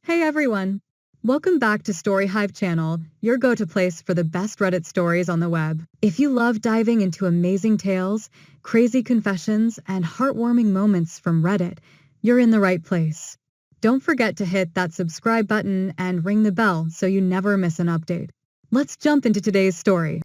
Hey everyone! Welcome back to Story Hive channel, your go-to place for the best Reddit stories on the web. If you love diving into amazing tales, crazy confessions, and heartwarming moments from Reddit, you're in the right place. Don't forget to hit that subscribe button and ring the bell so you never miss an update. Let's jump into today's story.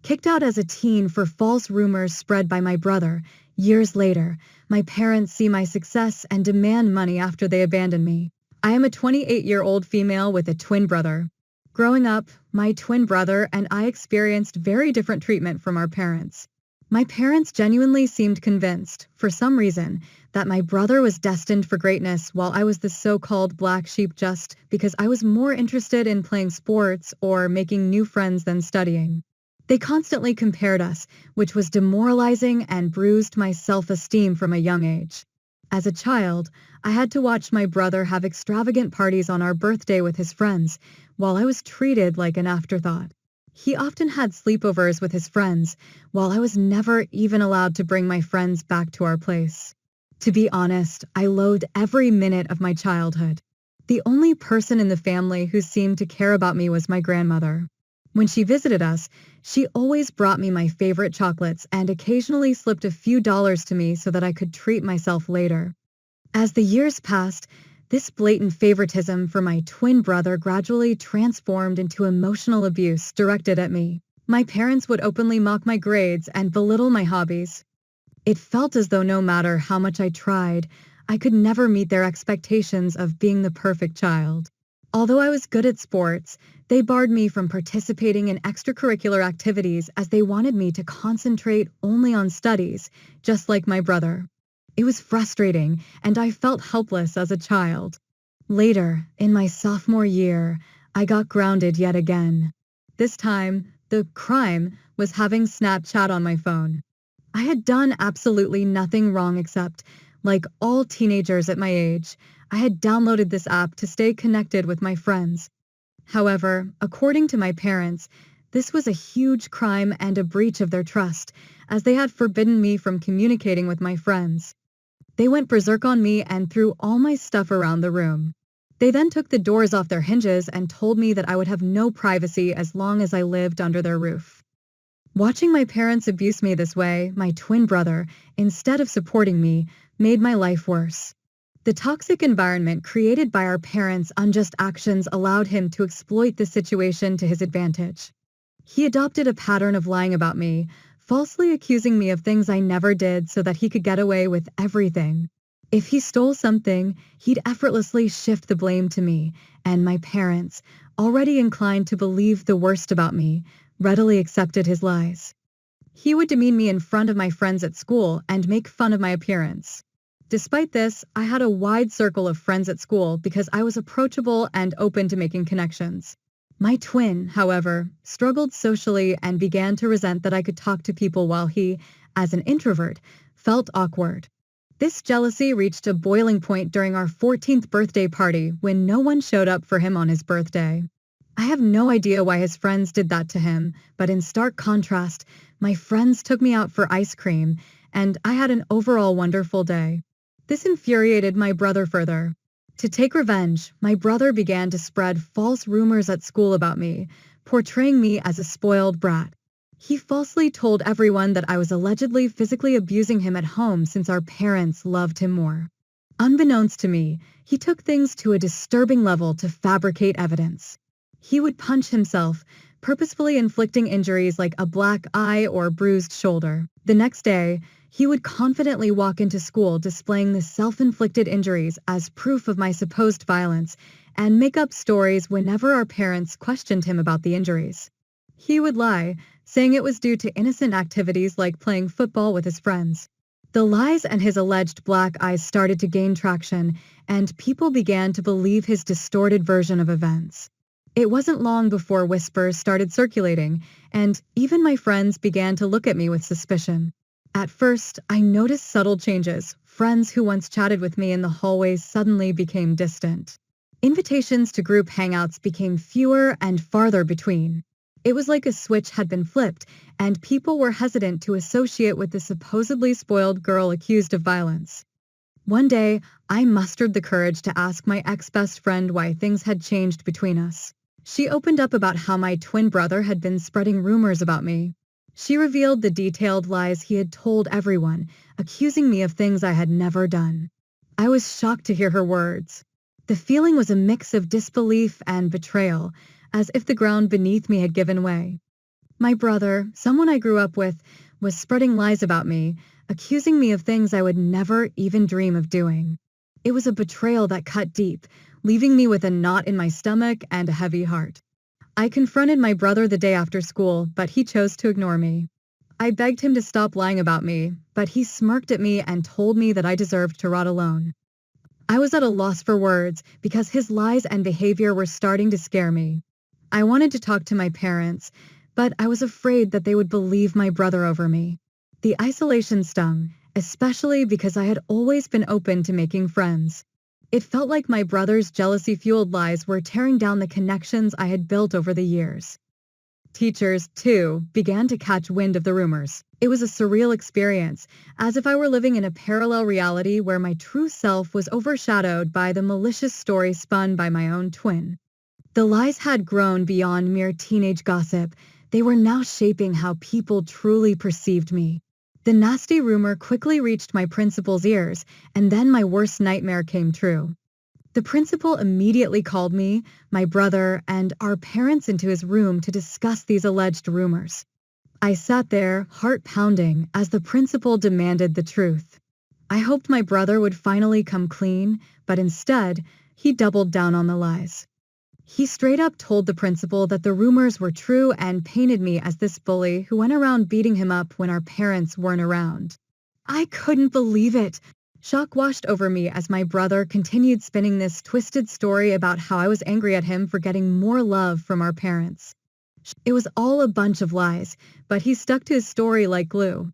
Kicked out as a teen for false rumors spread by my brother, years later, my parents see my success and demand money after they abandon me. I am a 28-year-old female with a twin brother. Growing up, my twin brother and I experienced very different treatment from our parents. My parents genuinely seemed convinced, for some reason, that my brother was destined for greatness while I was the so-called black sheep just because I was more interested in playing sports or making new friends than studying. They constantly compared us, which was demoralizing and bruised my self-esteem from a young age. As a child, I had to watch my brother have extravagant parties on our birthday with his friends, while I was treated like an afterthought. He often had sleepovers with his friends, while I was never even allowed to bring my friends back to our place. To be honest, I loathed every minute of my childhood. The only person in the family who seemed to care about me was my grandmother. When she visited us, she always brought me my favorite chocolates and occasionally slipped a few dollars to me so that I could treat myself later. As the years passed, this blatant favoritism for my twin brother gradually transformed into emotional abuse directed at me. My parents would openly mock my grades and belittle my hobbies. It felt as though no matter how much I tried, I could never meet their expectations of being the perfect child. Although I was good at sports, they barred me from participating in extracurricular activities as they wanted me to concentrate only on studies, just like my brother. It was frustrating, and I felt helpless as a child. Later, in my sophomore year, I got grounded yet again. This time, the crime was having Snapchat on my phone. I had done absolutely nothing wrong except, like all teenagers at my age, I had downloaded this app to stay connected with my friends. However, according to my parents, this was a huge crime and a breach of their trust, as they had forbidden me from communicating with my friends. They went berserk on me and threw all my stuff around the room. They then took the doors off their hinges and told me that I would have no privacy as long as I lived under their roof. Watching my parents abuse me this way, my twin brother, instead of supporting me, made my life worse. The toxic environment created by our parents' unjust actions allowed him to exploit the situation to his advantage. He adopted a pattern of lying about me, falsely accusing me of things I never did so that he could get away with everything. If he stole something, he'd effortlessly shift the blame to me, and my parents, already inclined to believe the worst about me, readily accepted his lies. He would demean me in front of my friends at school and make fun of my appearance. Despite this, I had a wide circle of friends at school because I was approachable and open to making connections. My twin, however, struggled socially and began to resent that I could talk to people while he, as an introvert, felt awkward. This jealousy reached a boiling point during our 14th birthday party when no one showed up for him on his birthday. I have no idea why his friends did that to him, but in stark contrast, my friends took me out for ice cream, and I had an overall wonderful day. This infuriated my brother further. To take revenge, my brother began to spread false rumors at school about me, portraying me as a spoiled brat. He falsely told everyone that I was allegedly physically abusing him at home since our parents loved him more. Unbeknownst to me, he took things to a disturbing level to fabricate evidence. He would punch himself, purposefully inflicting injuries like a black eye or bruised shoulder. The next day, he would confidently walk into school displaying the self-inflicted injuries as proof of my supposed violence and make up stories whenever our parents questioned him about the injuries. He would lie, saying it was due to innocent activities like playing football with his friends. The lies and his alleged black eyes started to gain traction, and people began to believe his distorted version of events. It wasn't long before whispers started circulating, and even my friends began to look at me with suspicion. At first, I noticed subtle changes. Friends who once chatted with me in the hallways suddenly became distant. Invitations to group hangouts became fewer and farther between. It was like a switch had been flipped, and people were hesitant to associate with the supposedly spoiled girl accused of violence. One day, I mustered the courage to ask my ex-best friend why things had changed between us. She opened up about how my twin brother had been spreading rumors about me. She revealed the detailed lies he had told everyone, accusing me of things I had never done. I was shocked to hear her words. The feeling was a mix of disbelief and betrayal, as if the ground beneath me had given way. My brother, someone I grew up with, was spreading lies about me, accusing me of things I would never even dream of doing. It was a betrayal that cut deep, leaving me with a knot in my stomach and a heavy heart. I confronted my brother the day after school, but he chose to ignore me. I begged him to stop lying about me, but he smirked at me and told me that I deserved to rot alone. I was at a loss for words because his lies and behavior were starting to scare me. I wanted to talk to my parents, but I was afraid that they would believe my brother over me. The isolation stung, especially because I had always been open to making friends. It felt like my brother's jealousy-fueled lies were tearing down the connections I had built over the years. Teachers, too, began to catch wind of the rumors. It was a surreal experience, as if I were living in a parallel reality where my true self was overshadowed by the malicious story spun by my own twin. The lies had grown beyond mere teenage gossip. They were now shaping how people truly perceived me. The nasty rumor quickly reached my principal's ears, and then my worst nightmare came true. The principal immediately called me, my brother, and our parents into his room to discuss these alleged rumors. I sat there, heart pounding, as the principal demanded the truth. I hoped my brother would finally come clean, but instead, he doubled down on the lies. He straight up told the principal that the rumors were true and painted me as this bully who went around beating him up when our parents weren't around. I couldn't believe it. Shock washed over me as my brother continued spinning this twisted story about how I was angry at him for getting more love from our parents. It was all a bunch of lies, but he stuck to his story like glue.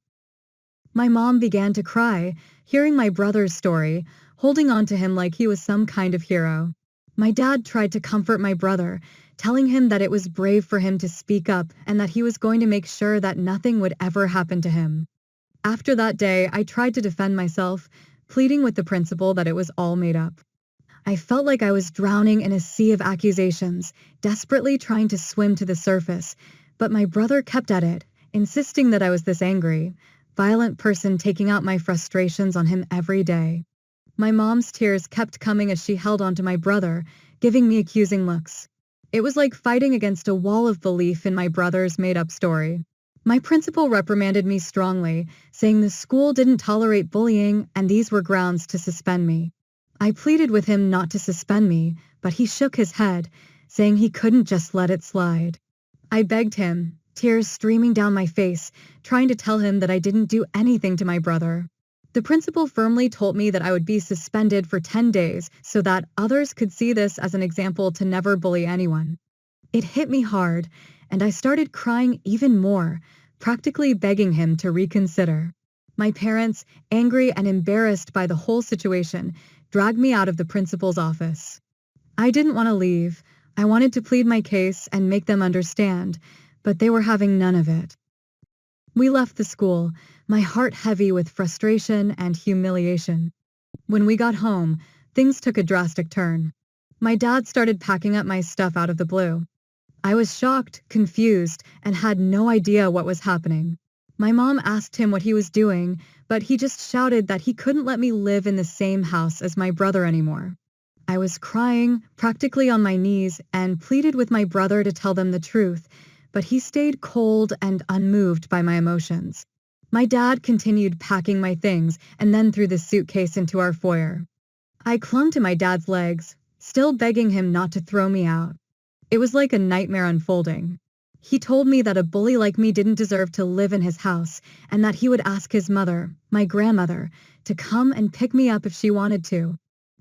My mom began to cry, hearing my brother's story, holding on to him like he was some kind of hero. My dad tried to comfort my brother, telling him that it was brave for him to speak up and that he was going to make sure that nothing would ever happen to him. After that day, I tried to defend myself, pleading with the principal that it was all made up. I felt like I was drowning in a sea of accusations, desperately trying to swim to the surface, but my brother kept at it, insisting that I was this angry, violent person taking out my frustrations on him every day. My mom's tears kept coming as she held onto my brother, giving me accusing looks. It was like fighting against a wall of belief in my brother's made-up story. My principal reprimanded me strongly, saying the school didn't tolerate bullying and these were grounds to suspend me. I pleaded with him not to suspend me, but he shook his head, saying he couldn't just let it slide. I begged him, tears streaming down my face, trying to tell him that I didn't do anything to my brother. The principal firmly told me that I would be suspended for 10 days so that others could see this as an example to never bully anyone. It hit me hard, and I started crying even more, practically begging him to reconsider. My parents, angry and embarrassed by the whole situation, dragged me out of the principal's office. I didn't want to leave. I wanted to plead my case and make them understand, but they were having none of it. We left the school, my heart heavy with frustration and humiliation. When we got home, things took a drastic turn. My dad started packing up my stuff out of the blue. I was shocked, confused, and had no idea what was happening. My mom asked him what he was doing, but he just shouted that he couldn't let me live in the same house as my brother anymore. I was crying, practically on my knees, and pleaded with my brother to tell them the truth, but he stayed cold and unmoved by my emotions. My dad continued packing my things and then threw the suitcase into our foyer. I clung to my dad's legs, still begging him not to throw me out. It was like a nightmare unfolding. He told me that a bully like me didn't deserve to live in his house and that he would ask his mother, my grandmother, to come and pick me up if she wanted to.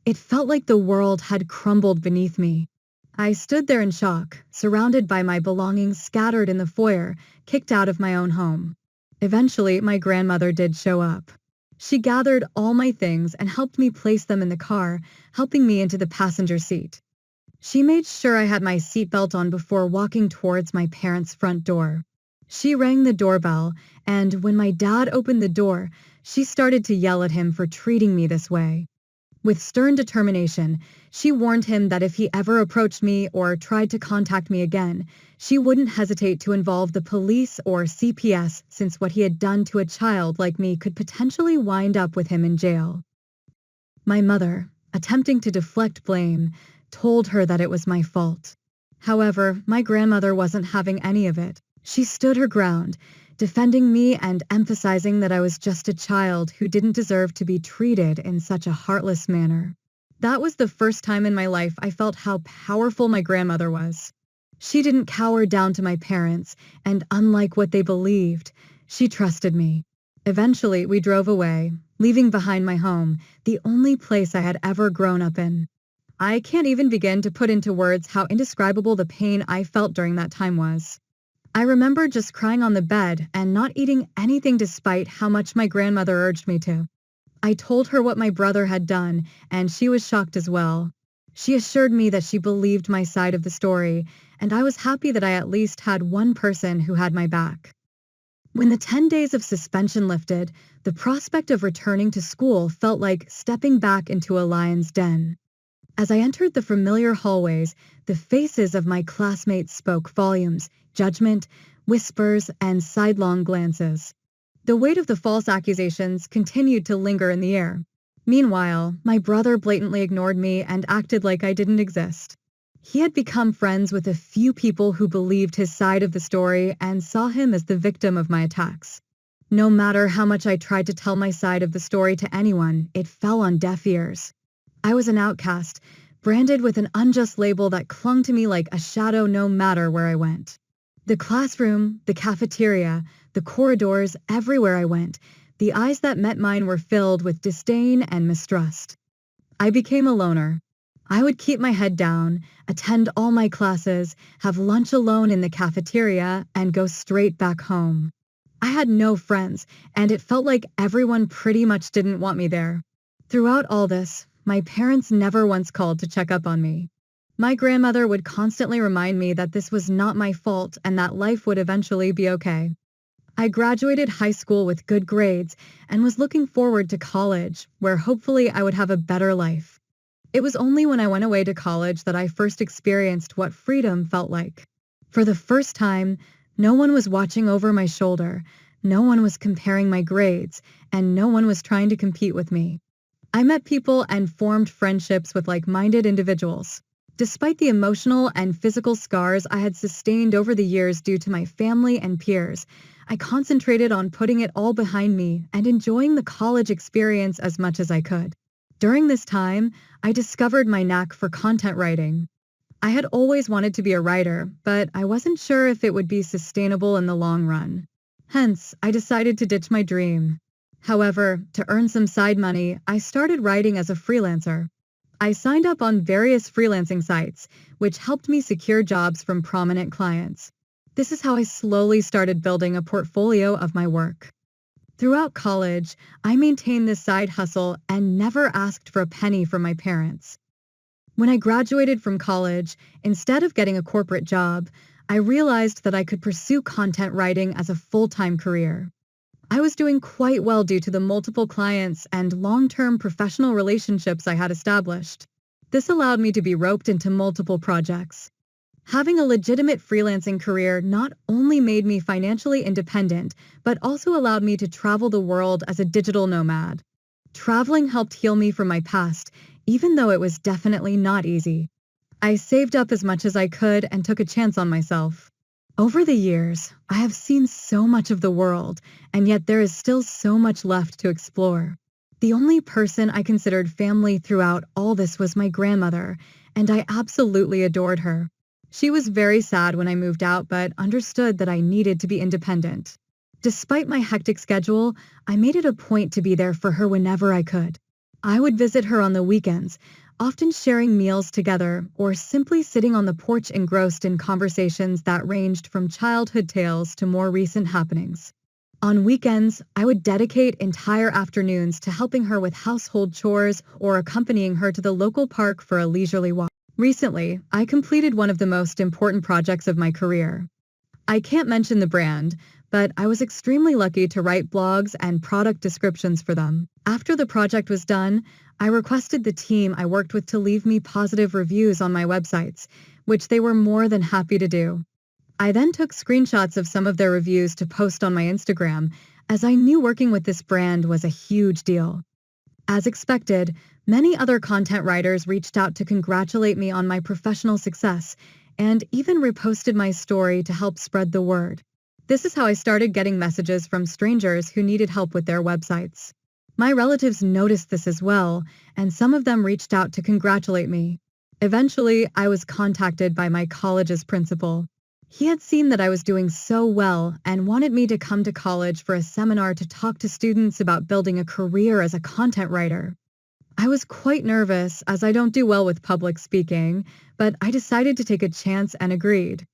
It felt like the world had crumbled beneath me. I stood there in shock, surrounded by my belongings scattered in the foyer, kicked out of my own home. Eventually, my grandmother did show up. She gathered all my things and helped me place them in the car, helping me into the passenger seat. She made sure I had my seatbelt on before walking towards my parents' front door. She rang the doorbell, and when my dad opened the door, she started to yell at him for treating me this way. With stern determination, she warned him that if he ever approached me or tried to contact me again, she wouldn't hesitate to involve the police or CPS, since what he had done to a child like me could potentially wind up with him in jail. My mother, attempting to deflect blame, told her that it was my fault. However, my grandmother wasn't having any of it. She stood her ground, defending me and emphasizing that I was just a child who didn't deserve to be treated in such a heartless manner. That was the first time in my life I felt how powerful my grandmother was. She didn't cower down to my parents, and unlike what they believed, she trusted me. Eventually, we drove away, leaving behind my home, the only place I had ever grown up in. I can't even begin to put into words how indescribable the pain I felt during that time was. I remember just crying on the bed and not eating anything despite how much my grandmother urged me to. I told her what my brother had done, and she was shocked as well. She assured me that she believed my side of the story, and I was happy that I at least had one person who had my back. When the 10 days of suspension lifted, the prospect of returning to school felt like stepping back into a lion's den. As I entered the familiar hallways, the faces of my classmates spoke volumes, judgment, whispers, and sidelong glances. The weight of the false accusations continued to linger in the air. Meanwhile, my brother blatantly ignored me and acted like I didn't exist. He had become friends with a few people who believed his side of the story and saw him as the victim of my attacks. No matter how much I tried to tell my side of the story to anyone, it fell on deaf ears. I was an outcast, branded with an unjust label that clung to me like a shadow no matter where I went. The classroom, the cafeteria, the corridors, everywhere I went, the eyes that met mine were filled with disdain and mistrust. I became a loner. I would keep my head down, attend all my classes, have lunch alone in the cafeteria, and go straight back home. I had no friends, and it felt like everyone pretty much didn't want me there. Throughout all this, my parents never once called to check up on me. My grandmother would constantly remind me that this was not my fault and that life would eventually be okay. I graduated high school with good grades and was looking forward to college, where hopefully I would have a better life. It was only when I went away to college that I first experienced what freedom felt like. For the first time, no one was watching over my shoulder, no one was comparing my grades, and no one was trying to compete with me. I met people and formed friendships with like-minded individuals. Despite the emotional and physical scars I had sustained over the years due to my family and peers, I concentrated on putting it all behind me and enjoying the college experience as much as I could. During this time, I discovered my knack for content writing. I had always wanted to be a writer, but I wasn't sure if it would be sustainable in the long run. Hence, I decided to ditch my dream. However, to earn some side money, I started writing as a freelancer. I signed up on various freelancing sites, which helped me secure jobs from prominent clients. This is how I slowly started building a portfolio of my work. Throughout college, I maintained this side hustle and never asked for a penny from my parents. When I graduated from college, instead of getting a corporate job, I realized that I could pursue content writing as a full-time career. I was doing quite well due to the multiple clients and long-term professional relationships I had established. This allowed me to be roped into multiple projects. Having a legitimate freelancing career not only made me financially independent, but also allowed me to travel the world as a digital nomad. Traveling helped heal me from my past, even though it was definitely not easy. I saved up as much as I could and took a chance on myself. Over the years, I have seen so much of the world, and yet there is still so much left to explore. The only person I considered family throughout all this was my grandmother, and I absolutely adored her. She was very sad when I moved out, but understood that I needed to be independent. Despite my hectic schedule, I made it a point to be there for her whenever I could. I would visit her on the weekends, often sharing meals together or simply sitting on the porch engrossed in conversations that ranged from childhood tales to more recent happenings. On weekends, I would dedicate entire afternoons to helping her with household chores or accompanying her to the local park for a leisurely walk. Recently, I completed one of the most important projects of my career. I can't mention the brand, but I was extremely lucky to write blogs and product descriptions for them. After the project was done, I requested the team I worked with to leave me positive reviews on my websites, which they were more than happy to do. I then took screenshots of some of their reviews to post on my Instagram, as I knew working with this brand was a huge deal. As expected, many other content writers reached out to congratulate me on my professional success and even reposted my story to help spread the word. This is how I started getting messages from strangers who needed help with their websites. My relatives noticed this as well, and some of them reached out to congratulate me. Eventually, I was contacted by my college's principal. He had seen that I was doing so well and wanted me to come to college for a seminar to talk to students about building a career as a content writer. I was quite nervous as I don't do well with public speaking, but I decided to take a chance and agreed.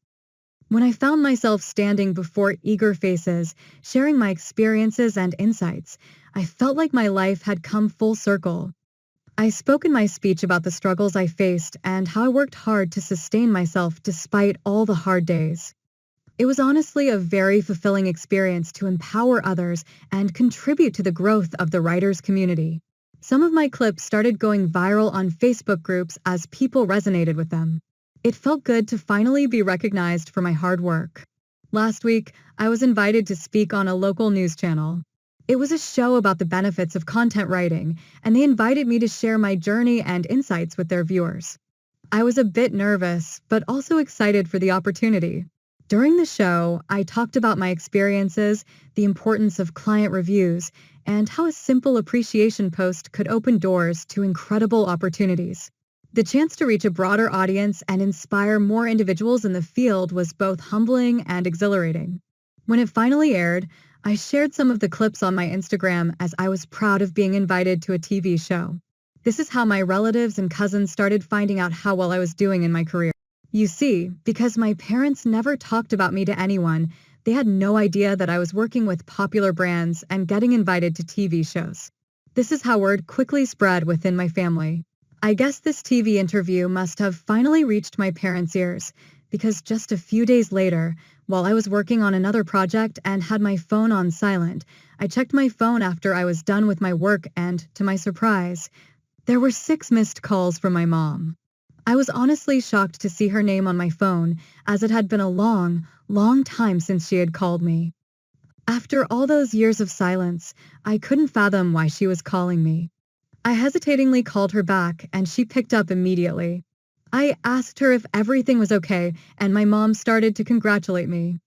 When I found myself standing before eager faces, sharing my experiences and insights, I felt like my life had come full circle. I spoke in my speech about the struggles I faced and how I worked hard to sustain myself despite all the hard days. It was honestly a very fulfilling experience to empower others and contribute to the growth of the writers' community. Some of my clips started going viral on Facebook groups as people resonated with them. It felt good to finally be recognized for my hard work. Last week, I was invited to speak on a local news channel. It was a show about the benefits of content writing, and they invited me to share my journey and insights with their viewers. I was a bit nervous, but also excited for the opportunity. During the show, I talked about my experiences, the importance of client reviews, and how a simple appreciation post could open doors to incredible opportunities. The chance to reach a broader audience and inspire more individuals in the field was both humbling and exhilarating. When it finally aired, I shared some of the clips on my Instagram as I was proud of being invited to a TV show. This is how my relatives and cousins started finding out how well I was doing in my career. You see, because my parents never talked about me to anyone, they had no idea that I was working with popular brands and getting invited to TV shows. This is how word quickly spread within my family. I guess this TV interview must have finally reached my parents' ears, because just a few days later, while I was working on another project and had my phone on silent, I checked my phone after I was done with my work and, to my surprise, there were 6 missed calls from my mom. I was honestly shocked to see her name on my phone, as it had been a long, long time since she had called me. After all those years of silence, I couldn't fathom why she was calling me. I hesitatingly called her back, and she picked up immediately. I asked her if everything was okay, and my mom started to congratulate me.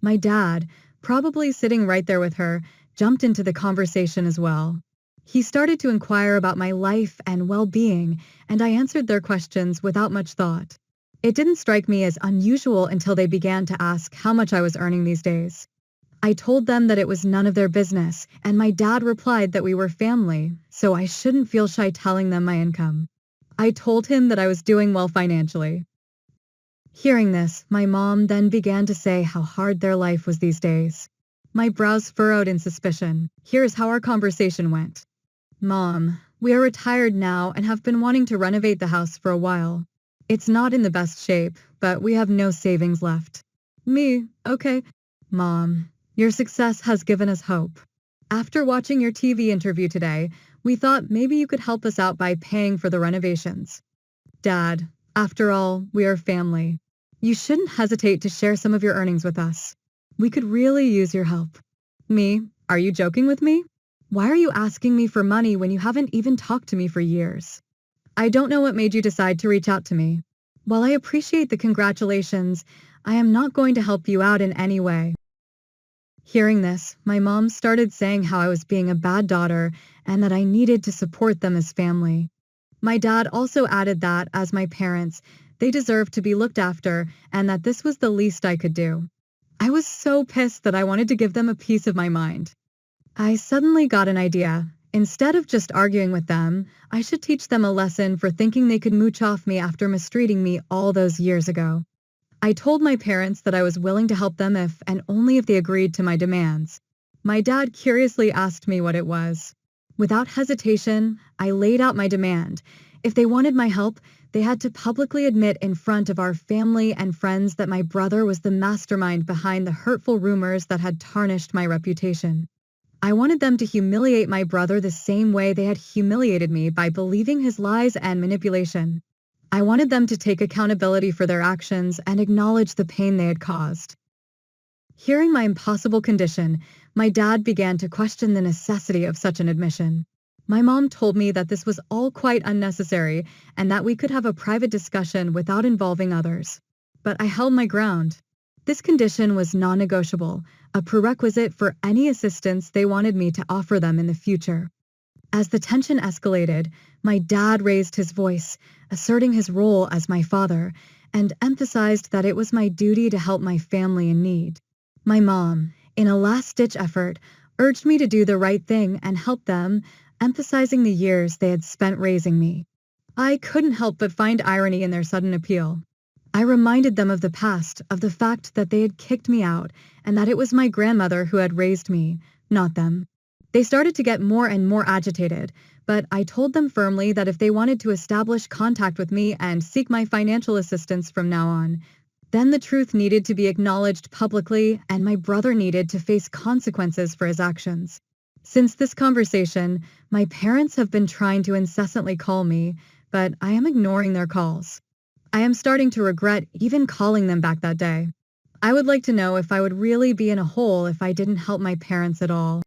My dad, probably sitting right there with her, jumped into the conversation as well. He started to inquire about my life and well-being, and I answered their questions without much thought. It didn't strike me as unusual until they began to ask how much I was earning these days. I told them that it was none of their business, and my dad replied that we were family, so I shouldn't feel shy telling them my income. I told him that I was doing well financially. Hearing this, my mom then began to say how hard their life was these days. My brows furrowed in suspicion. Here's how our conversation went. Mom, we are retired now and have been wanting to renovate the house for a while. It's not in the best shape, but we have no savings left. Me, okay. Mom, your success has given us hope. After watching your TV interview today, we thought maybe you could help us out by paying for the renovations. Dad, after all, we are family. You shouldn't hesitate to share some of your earnings with us. We could really use your help. Me, are you joking with me? Why are you asking me for money when you haven't even talked to me for years? I don't know what made you decide to reach out to me. While I appreciate the congratulations, I am not going to help you out in any way. Hearing this, my mom started saying how I was being a bad daughter and that I needed to support them as family. My dad also added that, as my parents, they deserved to be looked after and that this was the least I could do. I was so pissed that I wanted to give them a piece of my mind. I suddenly got an idea. Instead of just arguing with them, I should teach them a lesson for thinking they could mooch off me after mistreating me all those years ago. I told my parents that I was willing to help them if and only if they agreed to my demands. My dad curiously asked me what it was. Without hesitation, I laid out my demand. If they wanted my help, they had to publicly admit in front of our family and friends that my brother was the mastermind behind the hurtful rumors that had tarnished my reputation. I wanted them to humiliate my brother the same way they had humiliated me by believing his lies and manipulation. I wanted them to take accountability for their actions and acknowledge the pain they had caused. Hearing my impossible condition, my dad began to question the necessity of such an admission. My mom told me that this was all quite unnecessary and that we could have a private discussion without involving others. But I held my ground. This condition was non-negotiable, a prerequisite for any assistance they wanted me to offer them in the future. As the tension escalated, my dad raised his voice, asserting his role as my father, and emphasized that it was my duty to help my family in need. My mom, in a last-ditch effort, urged me to do the right thing and help them, emphasizing the years they had spent raising me. I couldn't help but find irony in their sudden appeal. I reminded them of the past, of the fact that they had kicked me out, and that it was my grandmother who had raised me, not them. They started to get more and more agitated, but I told them firmly that if they wanted to establish contact with me and seek my financial assistance from now on, then the truth needed to be acknowledged publicly and my brother needed to face consequences for his actions. Since this conversation, my parents have been trying to incessantly call me, but I am ignoring their calls. I am starting to regret even calling them back that day. I would like to know if I would really be in a hole if I didn't help my parents at all.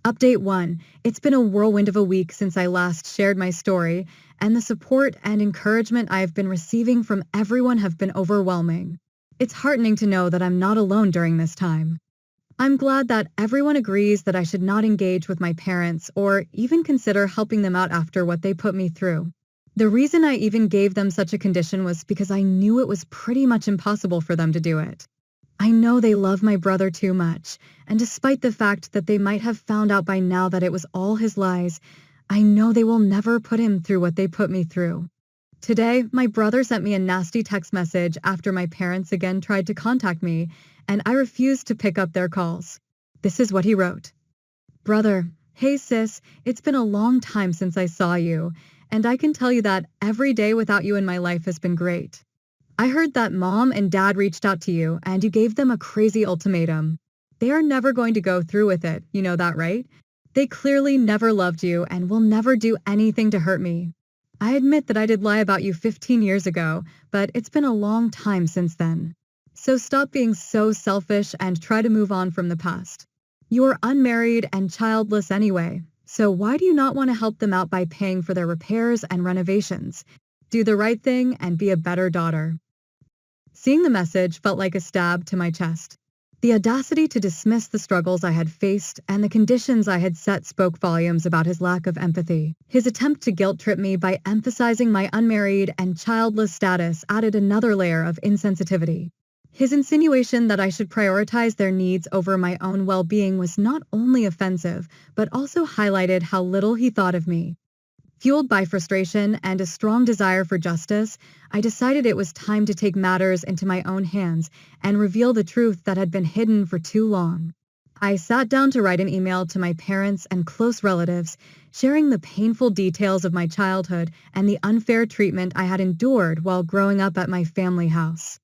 Update 1. It's been a whirlwind of a week since I last shared my story, and the support and encouragement I have been receiving from everyone have been overwhelming. It's heartening to know that I'm not alone during this time. I'm glad that everyone agrees that I should not engage with my parents or even consider helping them out after what they put me through. The reason I even gave them such a condition was because I knew it was pretty much impossible for them to do it. I know they love my brother too much, and despite the fact that they might have found out by now that it was all his lies, I know they will never put him through what they put me through. Today, my brother sent me a nasty text message after my parents again tried to contact me, and I refused to pick up their calls. This is what he wrote. Brother, hey sis, it's been a long time since I saw you, and I can tell you that every day without you in my life has been great. I heard that mom and dad reached out to you and you gave them a crazy ultimatum. They are never going to go through with it, you know that, right? They clearly never loved you and will never do anything to hurt me. I admit that I did lie about you 15 years ago, but it's been a long time since then. So stop being so selfish and try to move on from the past. You are unmarried and childless anyway, so why do you not want to help them out by paying for their repairs and renovations? Do the right thing and be a better daughter. Seeing the message felt like a stab to my chest. The audacity to dismiss the struggles I had faced and the conditions I had set spoke volumes about his lack of empathy. His attempt to guilt-trip me by emphasizing my unmarried and childless status added another layer of insensitivity. His insinuation that I should prioritize their needs over my own well-being was not only offensive, but also highlighted how little he thought of me. Fueled by frustration and a strong desire for justice, I decided it was time to take matters into my own hands and reveal the truth that had been hidden for too long. I sat down to write an email to my parents and close relatives, sharing the painful details of my childhood and the unfair treatment I had endured while growing up at my family house.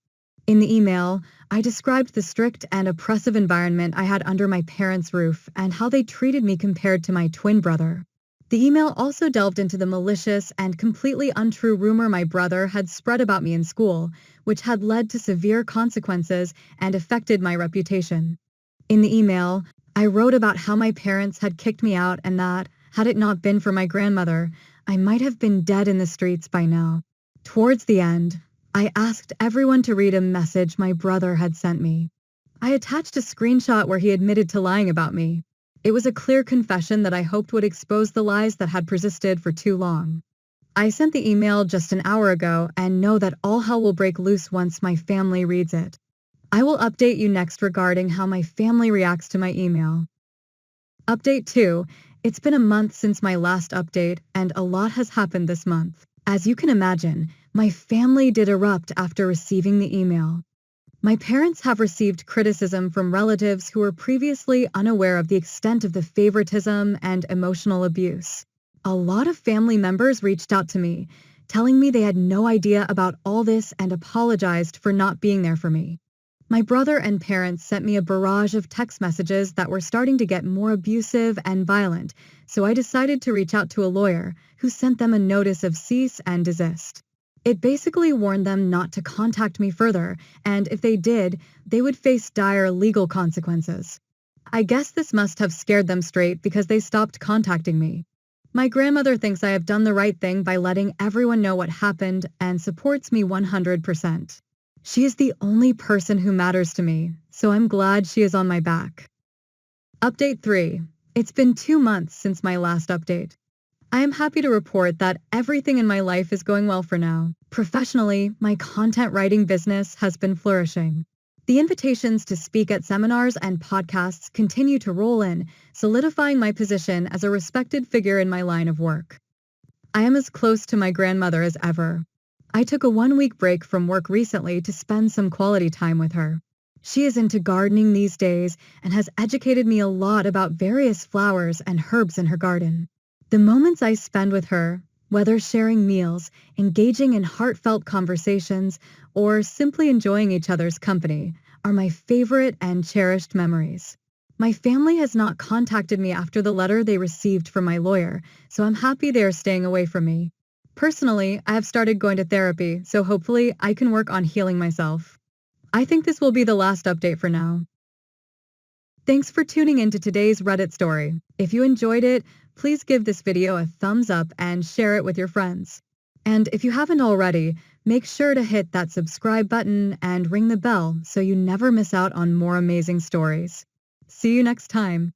In the email, I described the strict and oppressive environment I had under my parents' roof and how they treated me compared to my twin brother. The email also delved into the malicious and completely untrue rumor my brother had spread about me in school, which had led to severe consequences and affected my reputation. In the email, I wrote about how my parents had kicked me out and that, had it not been for my grandmother, I might have been dead in the streets by now. Towards the end, I asked everyone to read a message my brother had sent me. I attached a screenshot where he admitted to lying about me. It was a clear confession that I hoped would expose the lies that had persisted for too long. I sent the email just an hour ago and know that all hell will break loose once my family reads it. I will update you next regarding how my family reacts to my email. Update 2. It's been a month since my last update and a lot has happened this month. As you can imagine, my family did erupt after receiving the email. My parents have received criticism from relatives who were previously unaware of the extent of the favoritism and emotional abuse. A lot of family members reached out to me, telling me they had no idea about all this and apologized for not being there for me. My brother and parents sent me a barrage of text messages that were starting to get more abusive and violent, so I decided to reach out to a lawyer who sent them a notice of cease and desist. It basically warned them not to contact me further, and if they did, they would face dire legal consequences. I guess this must have scared them straight because they stopped contacting me. My grandmother thinks I have done the right thing by letting everyone know what happened and supports me 100%. She is the only person who matters to me, so I'm glad she is on my back. Update 3. It's been 2 months since my last update. I am happy to report that everything in my life is going well for now. Professionally, my content writing business has been flourishing. The invitations to speak at seminars and podcasts continue to roll in, solidifying my position as a respected figure in my line of work. I am as close to my grandmother as ever. I took a 1-week break from work recently to spend some quality time with her. She is into gardening these days and has educated me a lot about various flowers and herbs in her garden. The moments I spend with her, whether sharing meals, engaging in heartfelt conversations, or simply enjoying each other's company, are my favorite and cherished memories. My family has not contacted me after the letter they received from my lawyer, so I'm happy they are staying away from me. Personally, I have started going to therapy, so hopefully I can work on healing myself. I think this will be the last update for now. Thanks for tuning in to today's Reddit story. If you enjoyed it, please give this video a thumbs up and share it with your friends. And if you haven't already, make sure to hit that subscribe button and ring the bell so you never miss out on more amazing stories. See you next time.